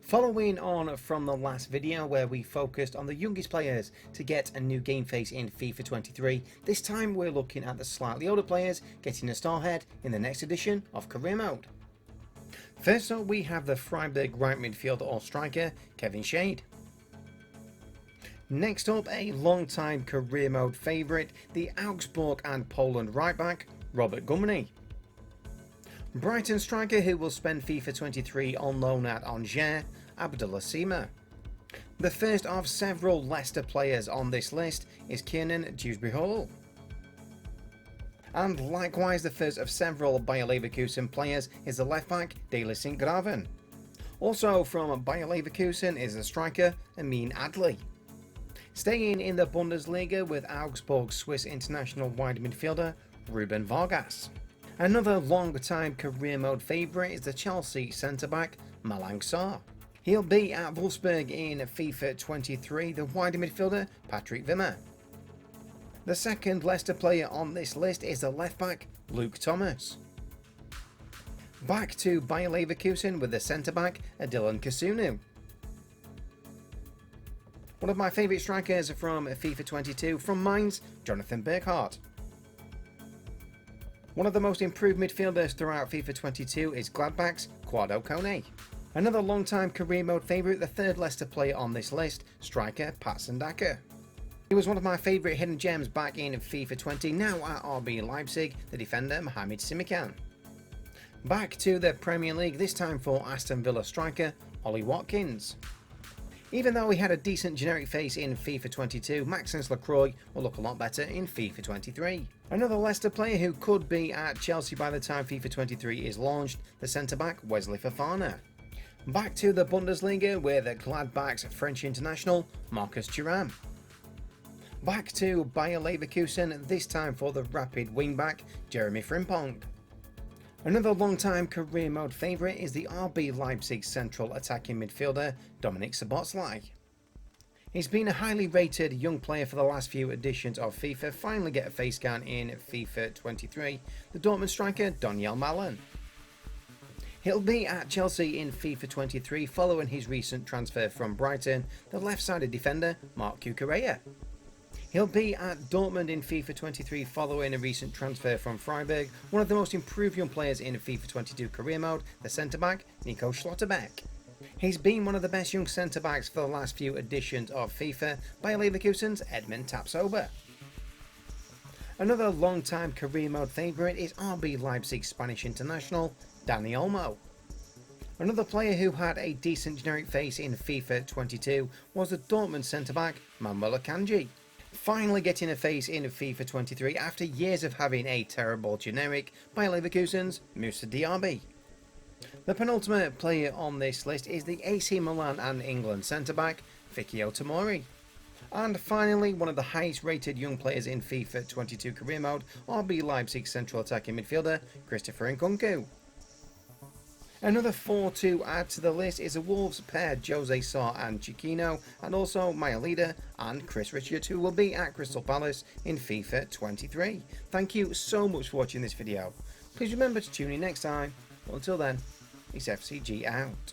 Following on from the last video where we focused on the youngest players to get a new game face in FIFA 23, this time we're looking at the slightly older players getting a star head in the next edition of Career Mode. First up we have the Freiburg right midfielder or striker Kevin Shade. Next up, a long-time Career Mode favourite, the Augsburg and Poland right back Robert Gumney. Brighton striker who will spend FIFA 23 on loan at Angers, Abdullah Sima. The first of several Leicester players on this list is Kiernan Dewsbury-Hall. And likewise the first of several Bayer Leverkusen players is the left back Daley St. Graven. Also from Bayer Leverkusen is the striker Amin Adli. Staying in the Bundesliga with Augsburg's Swiss international wide midfielder Ruben Vargas. Another long-time Career Mode favourite is the Chelsea centre-back Malang Sarr. He'll be at Wolfsburg in FIFA 23, the wider midfielder Patrick Wimmer. The second Leicester player on this list is the left-back Luke Thomas. Back to Bayer Leverkusen with the centre-back Dylan Kasunu. One of my favourite strikers from FIFA 22 from Mainz, Jonathan Burkhardt. One of the most improved midfielders throughout FIFA 22 is Gladbach's Kwadwo Kone. Another long-time Career Mode favourite, the third Leicester player on this list, striker Patson Daka. He was one of my favourite hidden gems back in FIFA 20, now at RB Leipzig, the defender Mohamed Simikan. Back to the Premier League, this time for Aston Villa striker Ollie Watkins. Even though he had a decent generic face in FIFA 22, Maxence Lacroix will look a lot better in FIFA 23. Another Leicester player who could be at Chelsea by the time FIFA 23 is launched, the centre-back Wesley Fofana. Back to the Bundesliga with Gladbach's French international Marcus Thuram. Back to Bayer Leverkusen, this time for the rapid wingback Jeremy Frimpong. Another long-time Career Mode favourite is the RB Leipzig central attacking midfielder Dominik Szoboszlai. He's been a highly rated young player for the last few editions of FIFA, finally get a face scan in FIFA 23, the Dortmund striker Daniel Malen. He'll be at Chelsea in FIFA 23 following his recent transfer from Brighton, the left-sided defender Marc Cucurella. He'll be at Dortmund in FIFA 23 following a recent transfer from Freiburg, one of the most improved young players in FIFA 22 Career Mode, the centre-back Nico Schlotterbeck. He's been one of the best young centre-backs for the last few editions of FIFA, Bayer Leverkusen's Edmund Tapsoba. Another long-time Career Mode favourite is RB Leipzig Spanish international Dani Olmo. Another player who had a decent generic face in FIFA 22 was the Dortmund centre-back Manuel Akanji. Finally getting a face in FIFA 23 after years of having a terrible generic by Leverkusen's Moussa Diaby. The penultimate player on this list is the AC Milan and England centre-back Fikayo Tomori. And finally, one of the highest rated young players in FIFA 22 Career Mode, RB Leipzig central attacking midfielder Christopher Nkunku. Another 4 to add to the list is a Wolves pair Jose Sarr and Chiquinho, and also Maya Leader and Chris Richards, who will be at Crystal Palace in FIFA 23. Thank you so much for watching this video. Please remember to tune in next time. Well, until then, it's FCG out.